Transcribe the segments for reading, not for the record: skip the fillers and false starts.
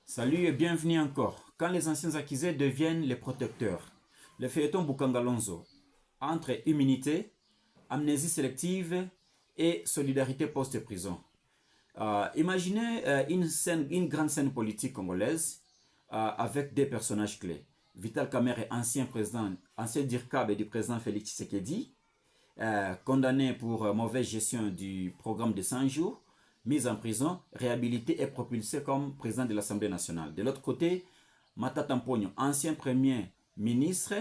Salut et bienvenue encore. Quand les anciens accusés deviennent les protecteurs. Le feuilleton Bukangalonzo. Entre immunité, amnésie sélective et solidarité post-prison. Imaginez une grande scène politique congolaise avec des personnages clés. Vital Kamerhe, ancien président, ancien DIRCAB du président Félix Tshisekedi, condamné pour mauvaise gestion du programme de 100 jours, mis en prison, réhabilité et propulsé comme président de l'Assemblée nationale. De l'autre côté, Matata Mponyo, ancien premier ministre,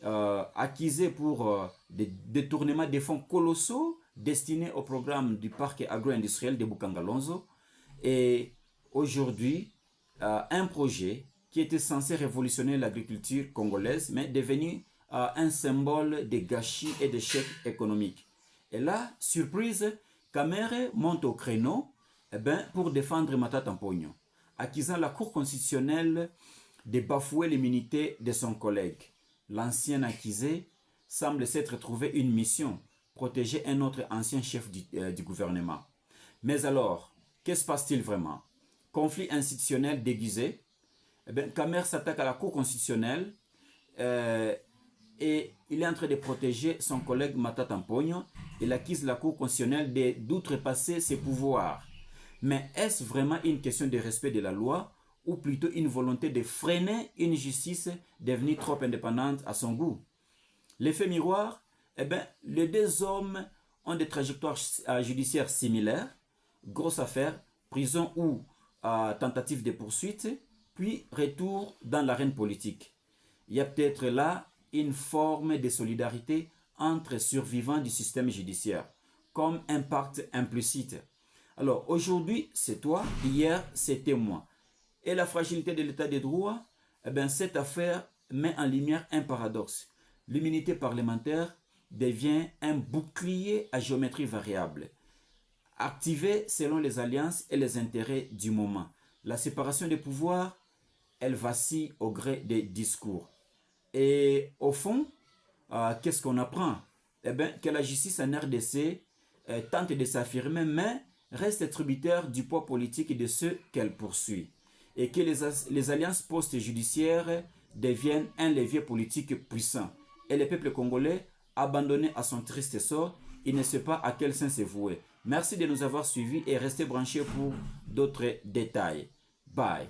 accusé pour des détournements de fonds colossaux destinés au programme du parc agro-industriel de Bukangalonzo. Et aujourd'hui, un projet qui était censé révolutionner l'agriculture congolaise, mais devenu un symbole de gâchis et d'échec économique. Et là, surprise, Kamerhe monte au créneau pour défendre Matata Mponyo, accusant la Cour constitutionnelle de bafouer l'immunité de son collègue. L'ancien accusé semble s'être trouvé une mission, protéger un autre ancien chef du gouvernement. Mais alors, que se passe-t-il vraiment? Conflit institutionnel déguisé. Kamerhe s'attaque à la Cour constitutionnelle et il est en train de protéger son collègue Matata Mponyo. Il accuse la Cour constitutionnelle d'outrepasser ses pouvoirs. Mais est-ce vraiment une question de respect de la loi ou plutôt une volonté de freiner une justice devenue trop indépendante à son goût? L'effet miroir, les deux hommes ont des trajectoires judiciaires similaires. Grosse affaire, prison ou tentative de poursuite, puis retour dans l'arène politique. Il y a peut-être là une forme de solidarité entre survivants du système judiciaire, comme un pacte implicite. Alors aujourd'hui, c'est toi, hier, c'était moi. Et la fragilité de l'état de droit, cette affaire met en lumière un paradoxe. L'immunité parlementaire devient un bouclier à géométrie variable, activé selon les alliances et les intérêts du moment. La séparation des pouvoirs, elle vacille au gré des discours. Et au fond, qu'est-ce qu'on apprend? Que la justice en RDC tente de s'affirmer, mais reste tributaire du poids politique et de ceux qu'elle poursuit. Et que les alliances post-judiciaires deviennent un levier politique puissant. Et le peuple congolais, abandonné à son triste sort, il ne sait pas à quel sens se vouer. Merci de nous avoir suivis et restez branchés pour d'autres détails. Bye.